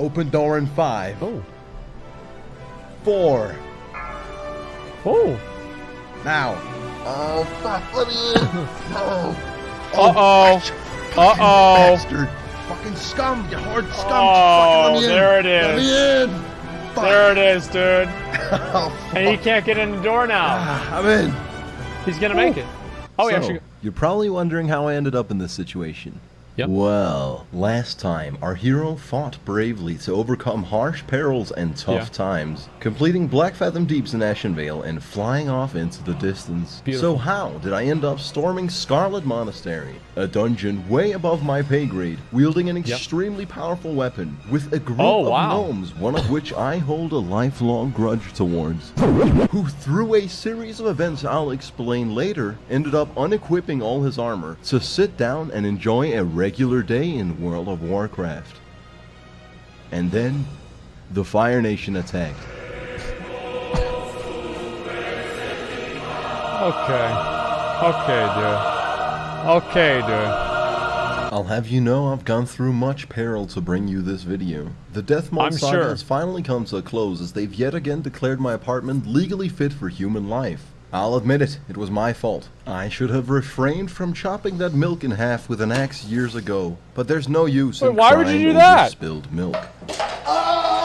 Open door in 5. Oh. 4. Oh. Now. Oh, fuck. Let me in. No. Uh-oh. Uh-oh. Bastard. Fucking scum. You horde scum. Oh, let me in. there it is. Let me in. Fuck. There it is, dude. Oh, And he can't get in the door now. I'm in. He's gonna make it. Oh, yeah. So, you're probably wondering how I ended up in this situation. Yep. Well, last time, our hero fought bravely to overcome harsh perils and tough times, completing Black Fathom Deeps in Ashenvale and flying off into the distance. Beautiful. So how did I end up storming Scarlet Monastery, a dungeon way above my pay grade, wielding an extremely powerful weapon, with a group of gnomes, one of which I hold a lifelong grudge towards, who through a series of events I'll explain later, ended up unequipping all his armor to sit down and enjoy a regular day in World of Warcraft. And then, the Fire Nation attacked. Okay, dude. I'll have you know I've gone through much peril to bring you this video. The Death Mode saga has finally come to a close as they've yet again declared my apartment legally fit for human life. I'll admit it was my fault. I should have refrained from chopping that milk in half with an axe years ago. But there's no use in why would you crying do over that? spilled milk.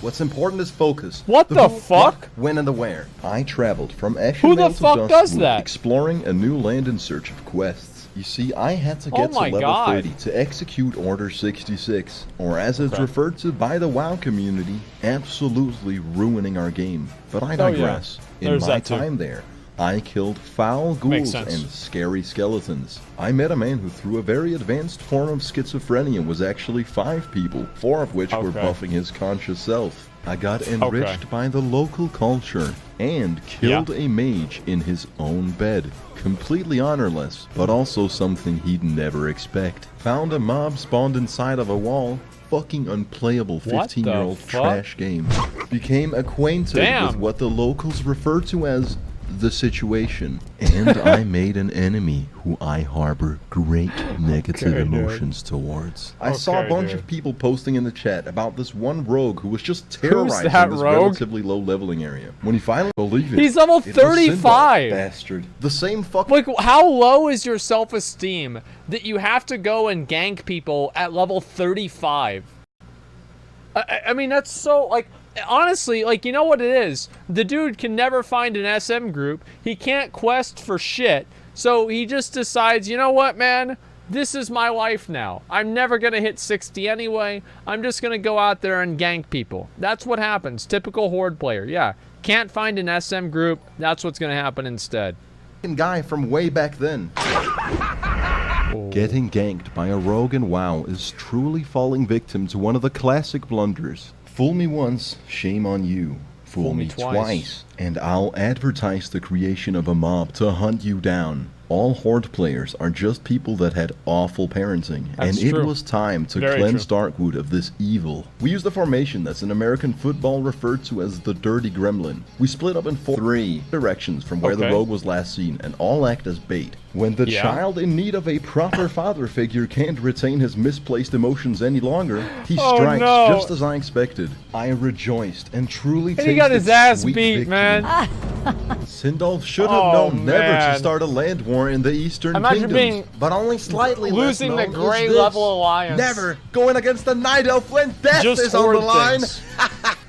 What's important is focus. What the fuck? What, when, and the where. I traveled from Who Ashenvale the to fuck does Duskwood, that? exploring a new land in search of quests. You see, I had to get to level 30 to execute Order 66, or as it's referred to by the WoW community, absolutely ruining our game. But I digress. In my time there, I killed foul ghouls and scary skeletons. I met a man who through a very advanced form of schizophrenia was actually 5 people, 4 of which were buffing his conscious self. I got enriched by the local culture and killed a mage in his own bed. Completely honorless, but also something he'd never expect. Found a mob spawned inside of a wall. Fucking unplayable 15-year-old trash game. Became acquainted with what the locals refer to as the situation, and I made an enemy who I harbor great negative emotions towards. I saw a bunch of people posting in the chat about this one rogue who was just terrorizing this relatively low leveling area. When he finally believed it, he's level 35. Bastard. The same fucking. Like, how low is your self-esteem that you have to go and gank people at level 35? I mean, that's so, like, honestly, like, you know what it is? The dude can never find an SM group. He can't quest for shit. So he just decides, you know what, man? This is my life now. I'm never going to hit 60 anyway. I'm just going to go out there and gank people. That's what happens. Typical Horde player. Yeah. Can't find an SM group. That's what's going to happen instead. Guy from way back then. Getting ganked by a rogue in WoW is truly falling victim to one of the classic blunders. Fool me once, shame on you. Fool me twice, and I'll advertise the creation of a mob to hunt you down. All Horde players are just people that had awful parenting, and it was time to cleanse Darkwood of this evil. We used a formation that's in American football referred to as the Dirty Gremlin. We split up in 3 directions from where the rogue was last seen, and all act as bait. When the child in need of a proper father figure can't retain his misplaced emotions any longer, he strikes just as I expected. I rejoiced and truly tasted he got his ass sweet beat, victory. man. Sindolf should have known never to start a land war in the Eastern Kingdoms, but only slightly losing the Grey Level Alliance. Never going against the Night Elf when death is on the line.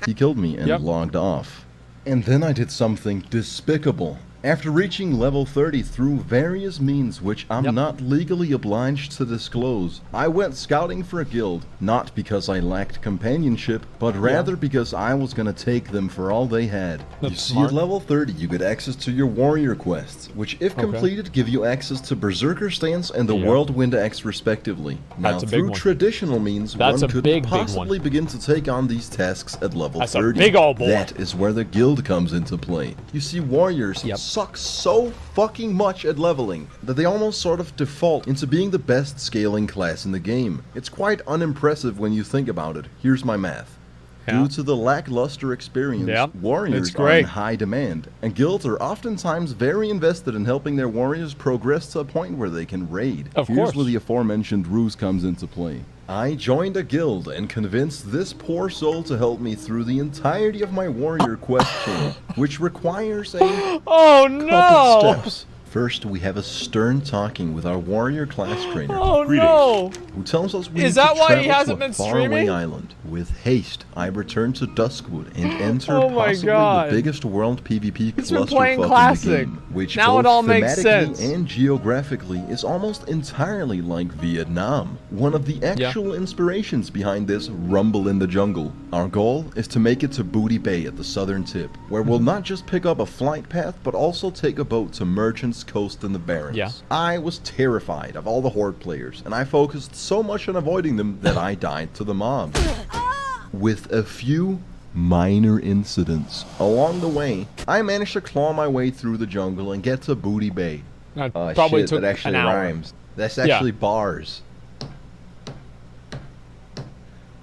He killed me and logged off. And then I did something despicable. After reaching level 30 through various means which I'm not legally obliged to disclose, I went scouting for a guild, not because I lacked companionship, but rather because I was gonna take them for all they had. You see, at level 30 you get access to your warrior quests, which if completed give you access to Berserker Stance and the Whirlwind Axe respectively. Now through traditional means one could possibly begin to take on these tasks at level 30. That is where the guild comes into play. You see, warriors suck so fucking much at leveling that they almost sort of default into being the best scaling class in the game. It's quite unimpressive when you think about it. Here's my math. Due to the lackluster experience, warriors are in high demand, and guilds are oftentimes very invested in helping their warriors progress to a point where they can raid. Here's where the aforementioned ruse comes into play. I joined a guild and convinced this poor soul to help me through the entirety of my warrior quest chain, which requires a couple steps. First, we have a stern talking with our warrior class trainer, who tells us we need to travel to a faraway island. With haste, I return to Duskwood and enter possibly the biggest world PvP clusterfuck in the game, which both thematically and geographically is almost entirely like Vietnam. One of the actual inspirations behind this rumble in the jungle. Our goal is to make it to Booty Bay at the southern tip, where we'll not just pick up a flight path, but also take a boat to Merchant's Coast in the Barrens. I was terrified of all the Horde players, and I focused so much on avoiding them that I died to the mob. With a few minor incidents along the way, I managed to claw my way through the jungle and get to Booty Bay. Probably took that actually an hour. rhymes. That's actually bars.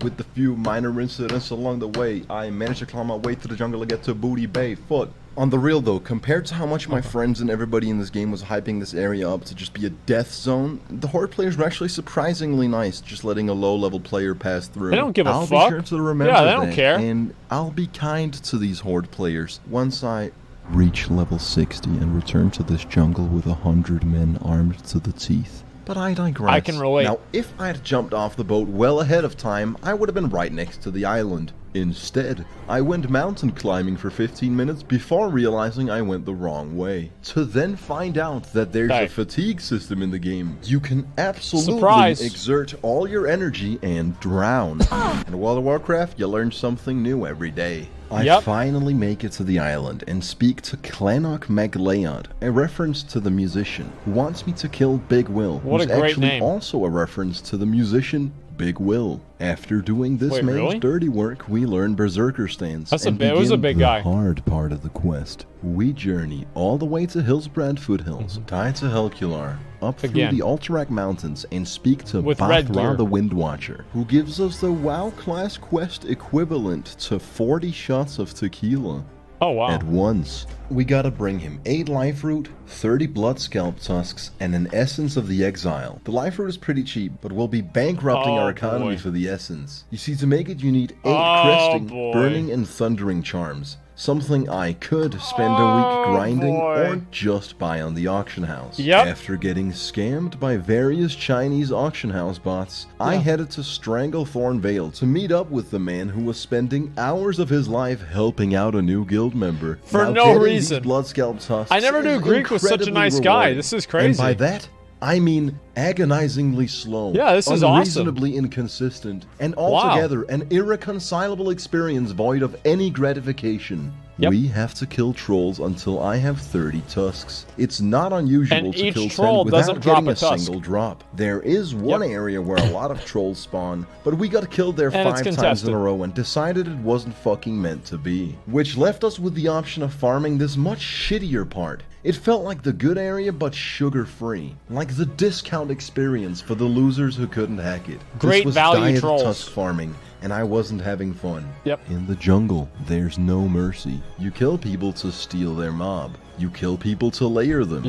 With the few minor incidents along the way, I managed to claw my way through the jungle and get to Booty Bay foot. On the real though, compared to how much my friends and everybody in this game was hyping this area up to just be a death zone, the Horde players were actually surprisingly nice, just letting a low-level player pass through. They don't give a fuck. I'll be sure to remember they don't care. And I'll be kind to these Horde players once I reach level 60 and return to this jungle with 100 men armed to the teeth. But I digress. I can relate. Now, if I had jumped off the boat well ahead of time, I would have been right next to the island. Instead, I went mountain climbing for 15 minutes before realizing I went the wrong way. To then find out that there's a fatigue system in the game. You can absolutely exert all your energy and drown. In World of Warcraft, you learn something new every day. I finally make it to the island and speak to Clannoch Magleod, a reference to the musician, who wants me to kill Big Will, who's actually also a reference to the musician Big Will. After doing this man's dirty work, we learn Berserker stance and begin the hard part of the quest. We journey all the way to Hillsbrad foothills, tie to Helcular, up through the Alterac Mountains, and speak to Bathra the Windwatcher, who gives us the WoW class quest equivalent to 40 shots of tequila. At once. We gotta bring him 8 life root, 30 blood scalp tusks, and an essence of the exile. The life root is pretty cheap, but we'll be bankrupting our economy for the essence. You see, to make it you need 8 cresting, burning, and thundering charms. Something I could spend a week grinding or just buy on the auction house. After getting scammed by various Chinese auction house bots, I headed to Stranglethorn Vale to meet up with the man who was spending hours of his life helping out a new guild member. For no reason. Blood scalp tusks I never knew Greek was such a nice guy. This is crazy. And by that, I mean agonizingly slow, this is unreasonably inconsistent, and altogether an irreconcilable experience void of any gratification. We have to kill trolls until I have 30 tusks. It's not unusual to kill 10 without getting a single drop. There is one area where a lot of trolls spawn, but we got killed there 5 times in a row and decided it wasn't fucking meant to be. Which left us with the option of farming this much shittier part. It felt like the good area, but sugar-free. Like the discount experience for the losers who couldn't hack it. Great value trolls. Tusk farming, and I wasn't having fun. In the jungle, there's no mercy. You kill people to steal their mob. You kill people to layer them.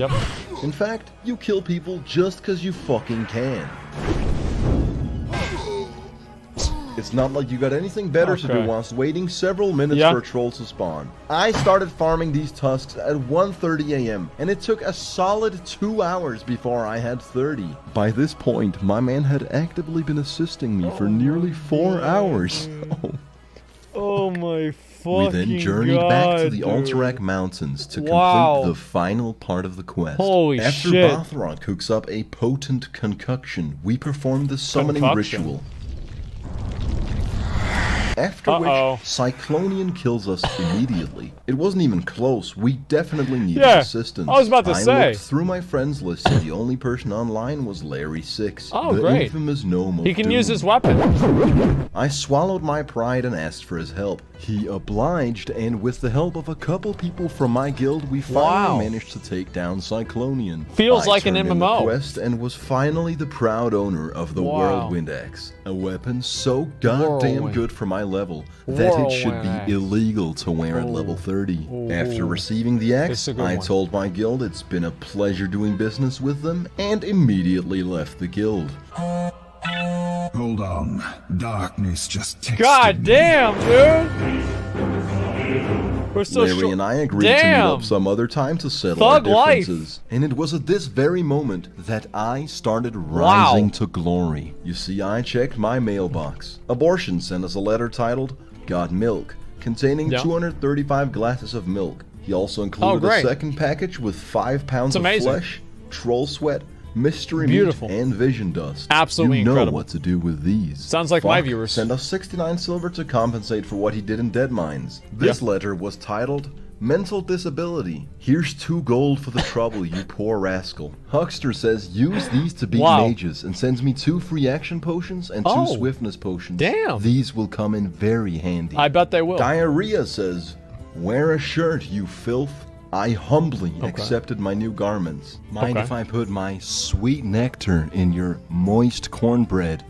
In fact, you kill people just because you fucking can. It's not like you got anything better to do whilst waiting several minutes for a troll to spawn. I started farming these tusks at 1:30 a.m. and it took a solid 2 hours before I had 30. By this point, my man had actively been assisting me for nearly 4 hours. Oh my fucking We then journeyed back to the Alterac Mountains to complete the final part of the quest. After Bathra cooks up a potent concoction, we perform the summoning ritual. After which, Cyclonian kills us immediately. It wasn't even close. We definitely needed assistance. I was about to say. I looked through my friends list and the only person online was Larry6, the infamous gnome of He can Doom. use his weapon. I swallowed my pride and asked for his help. He obliged, and with the help of a couple people from my guild, we finally managed to take down Cyclonian. Feels like an MMO. The quest and was finally the proud owner of the Whirlwind Axe, a weapon so goddamn good for my level that it should be illegal to wear at level 30. After receiving the axe, I told my guild it's been a pleasure doing business with them and immediately left the guild. Hold on. Darkness just texted God damn, dude! We're so Larry and I agreed to meet up some other time to settle our differences. And it was at this very moment that I started rising to glory. You see, I checked my mailbox. Abortion sent us a letter titled, Got Milk, containing 235 glasses of milk. He also included a second package with 5 pounds of flesh, troll sweat, mystery meat, and vision dust. Absolutely incredible. incredible. What to do with these. Sounds like my viewers. Send us 69 silver to compensate for what he did in Dead Mines. This letter was titled, Mental Disability. Here's 2 gold for the trouble, you poor rascal. Huckster says use these to beat mages and sends me 2 free action potions and 2 swiftness potions. Damn. These will come in very handy. I bet they will. Diarrhea says, wear a shirt, you filth. I humbly accepted my new garments. Mind if I put my sweet nectar in your moist cornbread?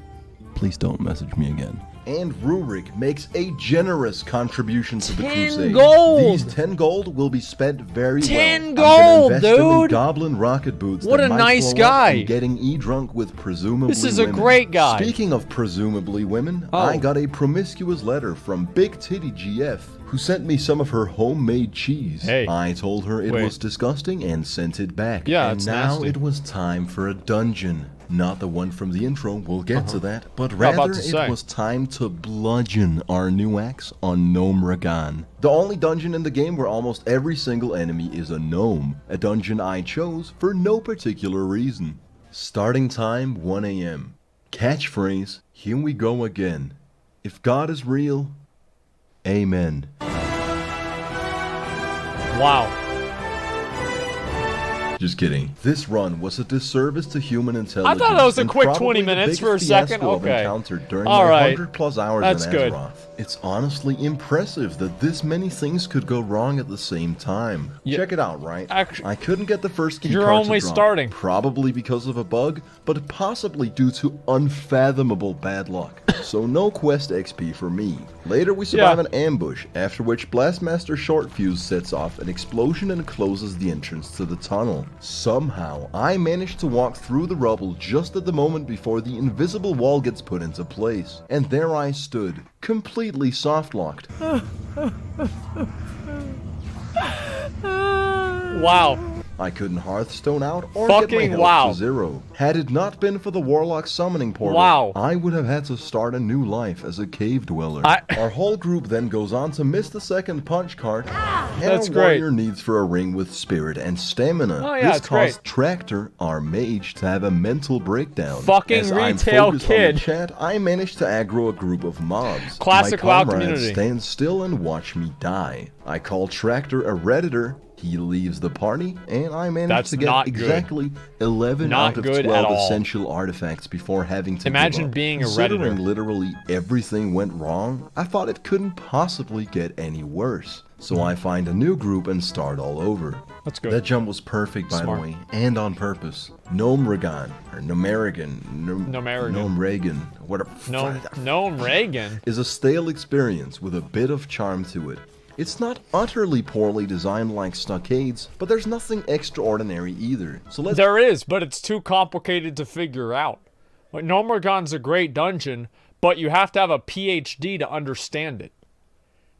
Please don't message me again. And Rurik makes a generous contribution to the crusade. 10 gold! These 10 gold will be spent very 10 well. gold, I'm gonna invest them in dude! goblin rocket boots. What that a might nice blow up guy. and getting e-drunk with presumably This is a women. great guy. Speaking of presumably women, I got a promiscuous letter from Big Titty GF, who sent me some of her homemade cheese. I told her it was disgusting and sent it back. Yeah, and it's now nasty. it was time for a dungeon. Not the one from the intro, we'll get to that, but rather it was time to bludgeon our new axe on Gnomeregan. The only dungeon in the game where almost every single enemy is a gnome, a dungeon I chose for no particular reason. Starting time 1 AM. Catchphrase, here we go again. If God is real, amen. Wow. Just kidding. This run was a disservice to human intelligence. I thought that was a quick 20 minutes for a second. Okay. During All my right. 100+ hours That's in good. Azeroth. It's honestly impressive that this many things could go wrong at the same time. Check it out, right? I couldn't get the first key You're card only to drop, starting. probably because of a bug, but possibly due to unfathomable bad luck. So no quest XP for me. Later we survive an ambush, after which Blastmaster Short Fuse sets off an explosion and closes the entrance to the tunnel. Somehow, I managed to walk through the rubble just at the moment before the invisible wall gets put into place. And there I stood, completely soft-locked. Wow. I couldn't Hearthstone out or get my health to 0. Had it not been for the Warlock summoning portal, I would have had to start a new life as a cave dweller. Our whole group then goes on to miss the second punch card, and our warrior needs for a ring with spirit and stamina. This caused Tractor, our mage, to have a mental breakdown. Fucking retail kid. On the chat, I managed to aggro a group of mobs. Classic WoW community. Stand still and watch me die. I call Tractor a Redditor. He leaves the party, and I managed to get exactly 11 out of 12 essential artifacts before having to Imagine give up. being a Considering Redditor. literally everything went wrong, I thought it couldn't possibly get any worse. So I find a new group and start all over. That's good. That jump was perfect, by the way, and on purpose. Gnomeregan, or Gnomeregan, Gnomeregan, whatever. Gnomeregan is a stale experience with a bit of charm to it. It's not utterly poorly designed like Stockades, but there's nothing extraordinary either. So let's— There is, but it's too complicated to figure out. Like, Gnomeregan's a great dungeon, but you have to have a PhD to understand it.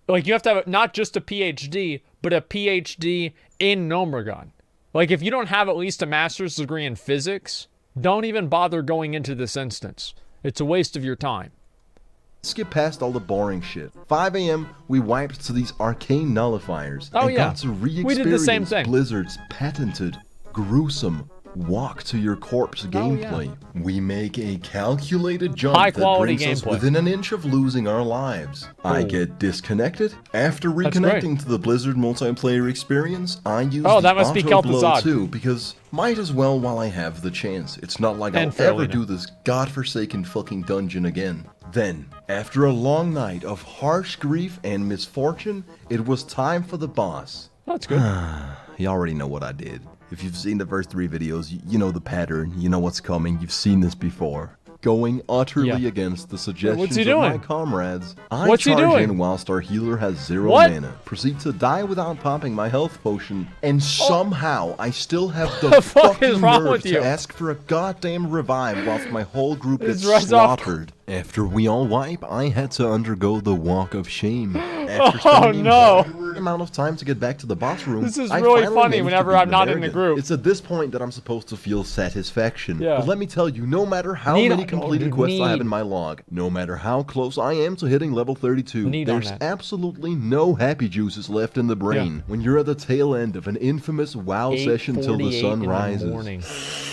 Like, you have to have not just a PhD, but a PhD in Gnomeregan. Like, if you don't have at least a master's degree in physics, don't even bother going into this instance. It's a waste of your time. Skip past all the boring shit. 5 AM, we wiped to these arcane nullifiers and got to re-experience Blizzard's patented, gruesome, walk to your corpse gameplay. We make a calculated jump that brings us within an inch of losing our lives. I get disconnected. After reconnecting to the Blizzard multiplayer experience, I use the auto blow too, because might as well while I have the chance. It's not like I'll ever do this godforsaken fucking dungeon again. Then, after a long night of harsh grief and misfortune, it was time for the boss. That's good. You already know what I did. If you've seen the first 3 videos, you know the pattern, you know what's coming, you've seen this before. Going utterly against the suggestions of my comrades, I charge in whilst our healer has 0 mana, proceed to die without popping my health potion, and somehow I still have the fucking nerve to ask for a goddamn revive whilst my whole group gets slaughtered. After we all wipe, I had to undergo the walk of shame. After spending a amount of time to get back to the boss room, this is really funny whenever I'm not in the group. It's at this point that I'm supposed to feel satisfaction. But let me tell you, no matter how many completed quests I have in my log, no matter how close I am to hitting level 32, there's absolutely no happy juices left in the brain when you're at the tail end of an infamous WoW session till the sun rises.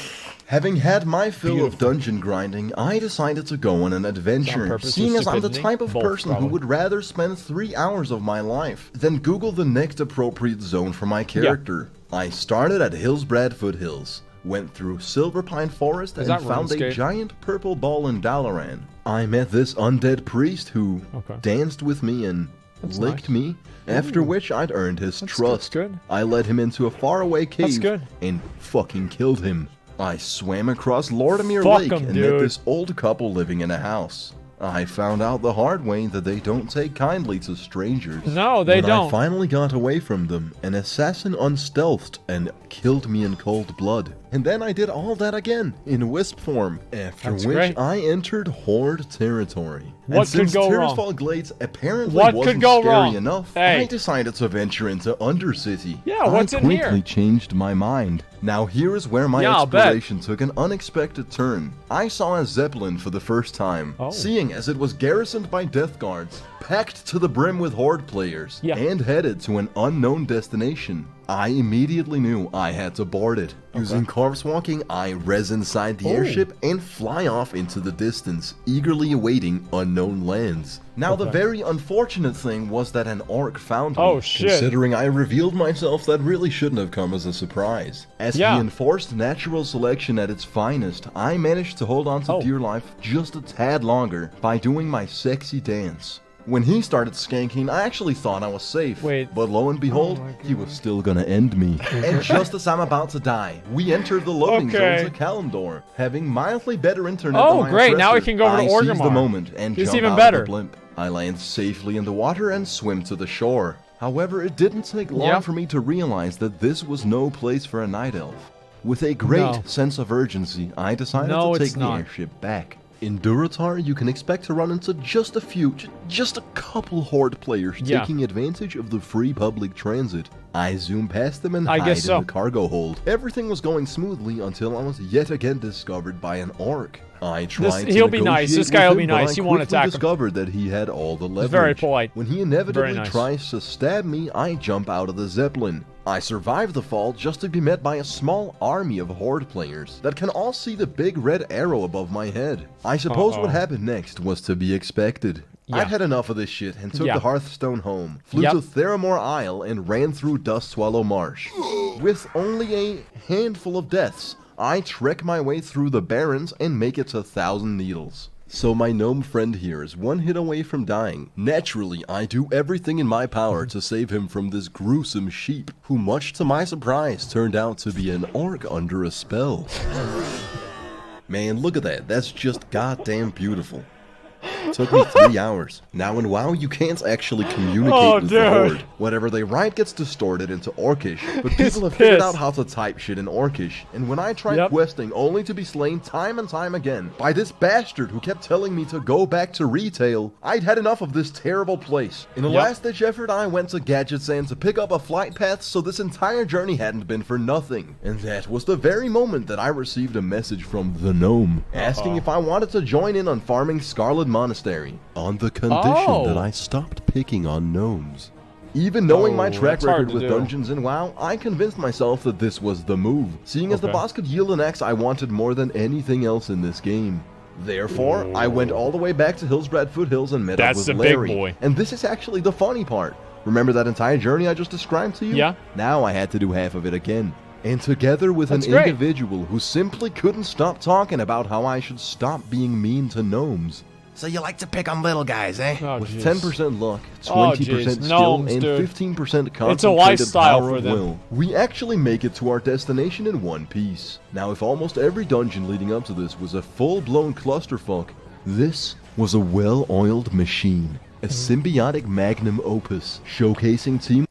Having had my fill of dungeon grinding, I decided to go on an adventure, seeing as I'm the type of person who would rather spend 3 hours of my life than Google the next appropriate zone for my character. I started at Hillsbrad Foothills, went through Silverpine Forest, and found a giant purple ball in Dalaran. I met this undead priest who danced with me and licked me, after which I'd earned his trust. I led him into a faraway cave and fucking killed him. I swam across Lordamere Lake and met this old couple living in a house. I found out the hard way that they don't take kindly to strangers. No, they don't. When I finally got away from them, an assassin unstealthed and killed me in cold blood. And then I did all that again, in wisp form, after which I entered Horde territory. What could go wrong? Tirisfal Glades apparently wasn't scary enough, I decided to venture into Undercity. What's in here? I quickly changed my mind. Now here is where my exploration took an unexpected turn. I saw a Zeppelin for the first time, seeing as it was garrisoned by death guards, packed to the brim with Horde players, and headed to an unknown destination. I immediately knew I had to board it. Using corpse walking, I res inside the airship and fly off into the distance, eagerly awaiting unknown lands. Now the very unfortunate thing was that an orc found me. Considering I revealed myself, that really shouldn't have come as a surprise. As he enforced natural selection at its finest, I managed to hold on to dear life just a tad longer by doing my sexy dance. When he started skanking, I actually thought I was safe. But lo and behold, he was still gonna end me. And just as I'm about to die, we entered the loading zone to Kalimdor. Having mildly better internet than my oppressor, now we can go over to Orgrimmar. I seize the moment and jump out of the blimp. I land safely in the water and swim to the shore. However, it didn't take long for me to realize that this was no place for a night elf. With a great sense of urgency, I decided to take the airship back. In Durotar, you can expect to run into just a couple Horde players taking advantage of the free public transit. I zoom past them and hide in the cargo hold. Everything was going smoothly until I was yet again discovered by an orc. I tried to he'll be nice. This guy will be nice. You won't attack him. Discovered that he had all the leverage. Very polite. When he inevitably tries to stab me, I jump out of the Zeppelin. I survive the fall just to be met by a small army of Horde players that can all see the big red arrow above my head. I suppose what happened next was to be expected. I'd had enough of this shit and took the Hearthstone home, flew to Theramore Isle, and ran through Dustswallow Marsh. With only a handful of deaths, I trek my way through the Barrens and make it to Thousand Needles. So my gnome friend here is one hit away from dying. Naturally, I do everything in my power to save him from this gruesome sheep, who much to my surprise turned out to be an orc under a spell. Man, look at that. That's just goddamn beautiful. Took me 3 hours. Now in WoW, you can't actually communicate with the Horde. Whatever they write gets distorted into Orcish, but people have figured out how to type shit in Orcish. And when I tried questing, only to be slain time and time again by this bastard who kept telling me to go back to retail, I'd had enough of this terrible place. In a last-ditch effort, I went to Gadgetzan to pick up a flight path so this entire journey hadn't been for nothing. And that was the very moment that I received a message from the gnome, asking if I wanted to join in on farming Scarlet Monastery, on the condition that I stopped picking on gnomes. Even knowing my track record with dungeons in WoW, I convinced myself that this was the move, seeing as the boss could yield an axe I wanted more than anything else in this game. Therefore, I went all the way back to Hillsbrad Foothills and met up with Larry. Big boy. And this is actually the funny part. Remember that entire journey I just described to you? Yeah. Now I had to do half of it again. And together with an individual who simply couldn't stop talking about how I should stop being mean to gnomes. So you like to pick on little guys, eh? Oh, With jeez. 10% luck, Oh, 20% jeez. skill, Gnomes, and dude. 15% It's a concentrated lifestyle power for of them. will, we actually make it to our destination in one piece. Now, if almost every dungeon leading up to this was a full-blown clusterfuck, this was a well-oiled machine. A symbiotic magnum opus, showcasing teamwork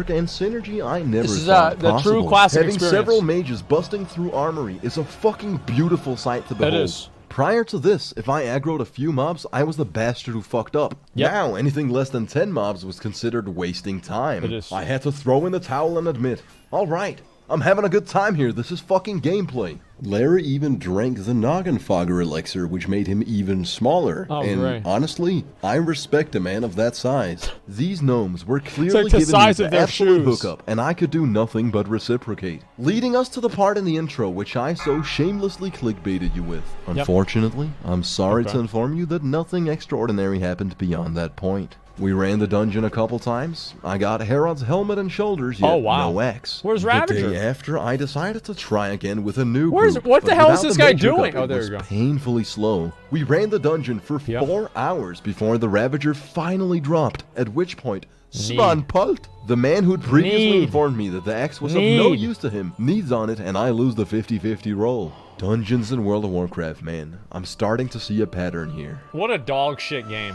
and synergy I never This is thought the possible. true classic Having experience. several mages busting through armory is a fucking beautiful sight to behold. is. Prior to this, if I aggroed a few mobs, I was the bastard who fucked up. Yep. Now, anything less than 10 mobs was considered wasting time. It is. I had to throw in the towel and admit, alright, I'm having a good time here, this is fucking gameplay. Larry even drank the Noggenfogger elixir, which made him even smaller. Oh, and right. honestly, I respect a man of that size. These gnomes were clearly like the giving size me of the their absolute shoes. hookup, and I could do nothing but reciprocate. Leading us to the part in the intro which I so shamelessly clickbaited you with. Unfortunately, I'm sorry to inform you that nothing extraordinary happened beyond that point. We ran the dungeon a couple times. I got Herod's helmet and shoulders, yet Oh, wow. no X. Where's The Ravager? day after, I decided to try again with a new Where's- group, what the but hell is without this the guy major doing? cup, Oh, it there was you go. painfully slow. We ran the dungeon for Yep. 4 hours before the Ravager finally dropped, at which point, Svan Pult, the man who'd previously informed me that the X was of no use to him, needs on it and I lose the 50-50 roll. Dungeons in World of Warcraft, man. I'm starting to see a pattern here. What a dog shit game.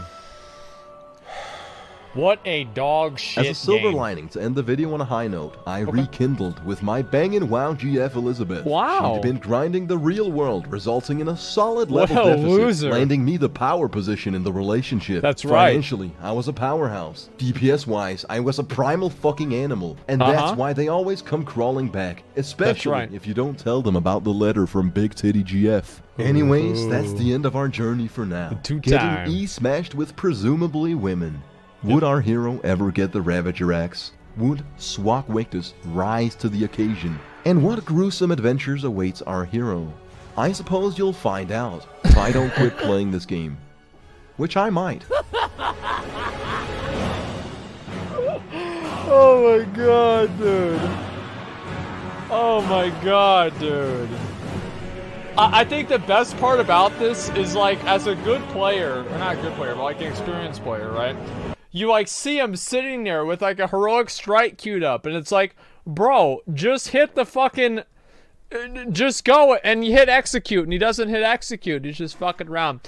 What a dog shit As a silver game. lining to end the video on a high note, I rekindled with my bangin' WoW GF Elizabeth. Wow. She'd been grinding the real world, resulting in a solid What level a deficit, loser. landing me the power position in the relationship. That's right. Financially, I was a powerhouse. DPS-wise, I was a primal fucking animal. And that's why they always come crawling back, especially right. if you don't tell them about the letter from Big Titty GF. Anyways, that's the end of our journey for now. Two-time. Getting E-smashed with presumably women. Would our hero ever get the Ravager axe? Would Swak Wictus rise to the occasion? And what gruesome adventures awaits our hero? I suppose you'll find out if I don't quit playing this game. Which I might. Oh my god, dude. Oh my god, dude. I think the best part about this is, like, as a good player, or not a good player, but like an experienced player, right? You, like, see him sitting there with, like, a heroic strike queued up, and it's like, bro, just hit the fucking... Just go, and you hit execute, and he doesn't hit execute, he's just fucking around.